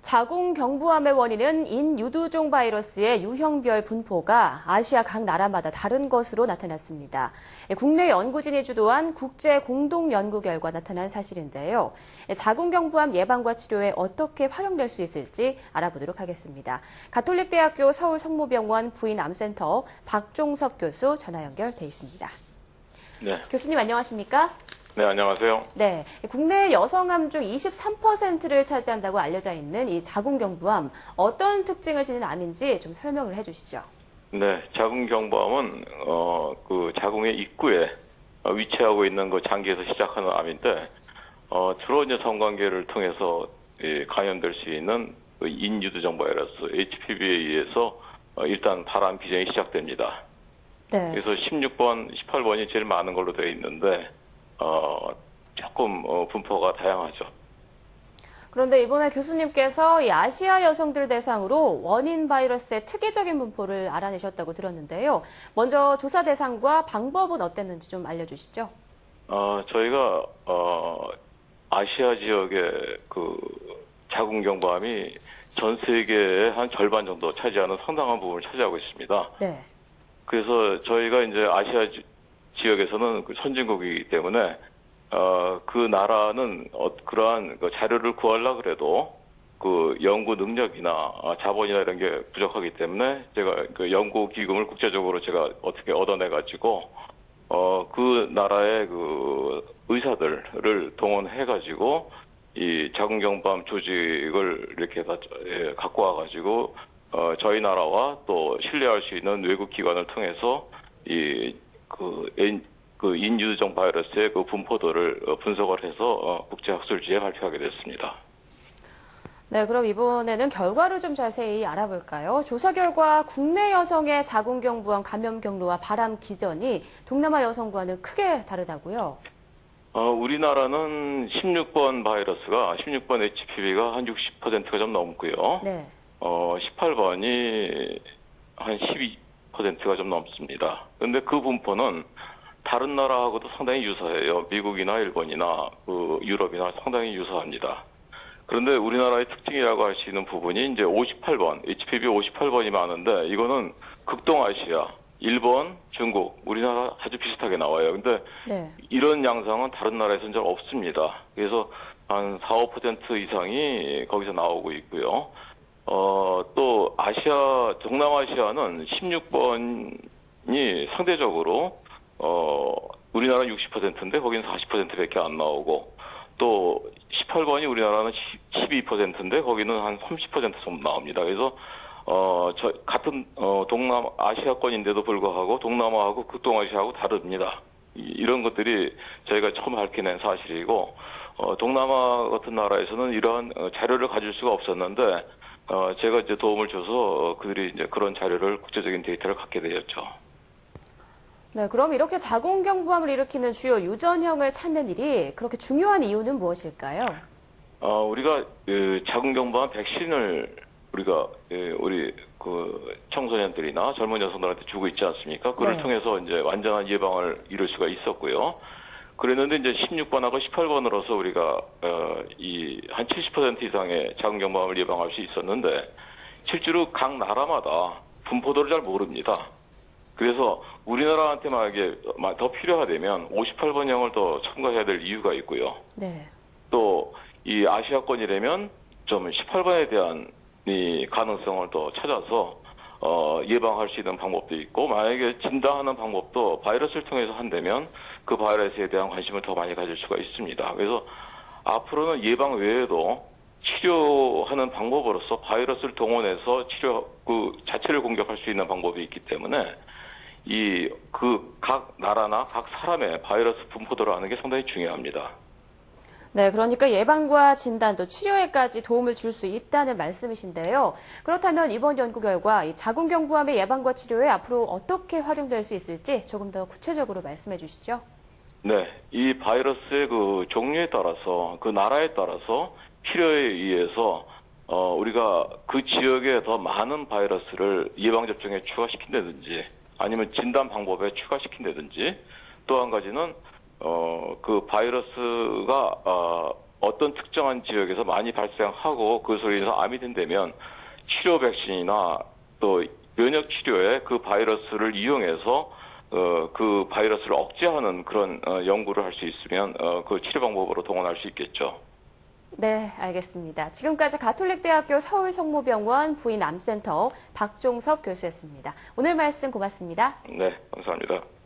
자궁경부암의 원인은 인유두종 바이러스의 유형별 분포가 아시아 각 나라마다 다른 것으로 나타났습니다. 국내 연구진이 주도한 국제 공동 연구 결과 나타난 사실인데요. 자궁경부암 예방과 치료에 어떻게 활용될 수 있을지 알아보도록 하겠습니다. 가톨릭대학교 서울성모병원 부인암센터 박종섭 교수 전화 연결돼 있습니다. 네. 교수님 안녕하십니까? 네, 안녕하세요. 네, 국내 여성암 중 23%를 차지한다고 알려져 있는 이 자궁경부암, 어떤 특징을 지닌 암인지 좀 설명을 해주시죠. 네, 자궁경부암은 그 자궁의 입구에 위치하고 있는 그 장기에서 시작하는 암인데, 주로 이제 성관계를 통해서 감염될 수 있는 인유두종 바이러스 HPV에 의해서 일단 발암 비전이 시작됩니다. 네. 그래서 16번, 18번이 제일 많은 걸로 되어 있는데. 조금 분포가 다양하죠. 그런데 이번에 교수님께서 이 아시아 여성들 대상으로 원인 바이러스의 특이적인 분포를 알아내셨다고 들었는데요. 먼저 조사 대상과 방법은 어땠는지 좀 알려주시죠. 저희가 아시아 지역의 그 자궁경부암이 전 세계의 한 절반 정도 차지하는 상당한 부분을 차지하고 있습니다. 네. 그래서 저희가 이제 아시아 지역에서는 그 선진국이기 때문에 그 나라는 그러한 그 자료를 구하려고 그래도 그 연구 능력이나 자본이나 이런 게 부족하기 때문에 제가 그 연구 기금을 국제적으로 제가 어떻게 얻어내 가지고 그 나라의 그 의사들을 동원해 가지고 이 자궁경부암 조직을 이렇게 다 갖고 와 가지고 저희 나라와 또 신뢰할 수 있는 외국 기관을 통해서 그 인유두종 바이러스의 그 분포도를 분석을 해서 국제학술지에 발표하게 됐습니다. 네, 그럼 이번에는 결과를 좀 자세히 알아볼까요? 조사 결과 국내 여성의 자궁경부암 감염 경로와 발암 기전이 동남아 여성과는 크게 다르다고요? 우리나라는 16번 바이러스가 16번 HPV가 한 60%가 좀 넘고요. 네. 18번이 한 12%가 좀 넘습니다. 그런데 그 분포는 다른 나라하고도 상당히 유사해요. 미국이나 일본이나 그 유럽이나 상당히 유사합니다. 그런데 우리나라의 특징이라고 할 수 있는 부분이 이제 58번, HPV 58번이 많은데 이거는 극동아시아, 일본, 중국, 우리나라 아주 비슷하게 나와요. 근데 네. 이런 양상은 다른 나라에서는 좀 없습니다. 그래서 한 4, 5% 이상이 거기서 나오고 있고요. 또 동남아시아는 16번이 상대적으로 우리나라는 60%인데 거기는 40%밖에 안 나오고 또 18번이 우리나라는 12%인데 거기는 한 30% 정도 나옵니다. 그래서 같은 동남아시아권인데도 불구하고 동남아하고 극동아시아하고 다릅니다. 이런 것들이 저희가 처음 밝혀낸 사실이고 동남아 같은 나라에서는 이러한 자료를 가질 수가 없었는데 제가 이제 도움을 줘서 그들이 이제 그런 자료를 국제적인 데이터를 갖게 되었죠. 네, 그럼 이렇게 자궁경부암을 일으키는 주요 유전형을 찾는 일이 그렇게 중요한 이유는 무엇일까요? 우리가 자궁경부암 백신을 우리가 우리 그 청소년들이나 젊은 여성들한테 주고 있지 않습니까? 그걸 네. 통해서 이제 완전한 예방을 이룰 수가 있었고요. 그랬는데 이제 16번하고 18번으로서 우리가 한 70% 이상의 자궁경부암을 예방할 수 있었는데 실제로 각 나라마다 분포도를 잘 모릅니다. 그래서 우리나라한테 만약에 더 필요하다면 58번형을 더 첨가해야 될 이유가 있고요. 네. 또 이 아시아권이라면 좀 18번에 대한 이 가능성을 더 찾아서 예방할 수 있는 방법도 있고 만약에 진단하는 방법도 바이러스를 통해서 한다면 그 바이러스에 대한 관심을 더 많이 가질 수가 있습니다. 그래서 앞으로는 예방 외에도 치료하는 방법으로서 바이러스를 동원해서 그 자체를 공격할 수 있는 방법이 있기 때문에 각 나라나 각 사람의 바이러스 분포도를 아는 게 상당히 중요합니다. 네, 그러니까 예방과 진단 또 치료에까지 도움을 줄 수 있다는 말씀이신데요. 그렇다면 이번 연구 결과 이 자궁경부암의 예방과 치료에 앞으로 어떻게 활용될 수 있을지 조금 더 구체적으로 말씀해 주시죠. 네, 이 바이러스의 그 종류에 따라서 그 나라에 따라서 필요에 의해서 우리가 그 지역에 더 많은 바이러스를 예방접종에 추가시킨다든지 아니면 진단 방법에 추가시킨다든지 또 한 가지는 그 바이러스가 어떤 특정한 지역에서 많이 발생하고 그것으로 인해서 암이 된다면 치료 백신이나 또 면역 치료에 그 바이러스를 이용해서 그 바이러스를 억제하는 그런 연구를 할 수 있으면 그 치료 방법으로 동원할 수 있겠죠. 네, 알겠습니다. 지금까지 가톨릭대학교 서울성모병원 부인암센터 박종섭 교수였습니다. 오늘 말씀 고맙습니다. 네, 감사합니다.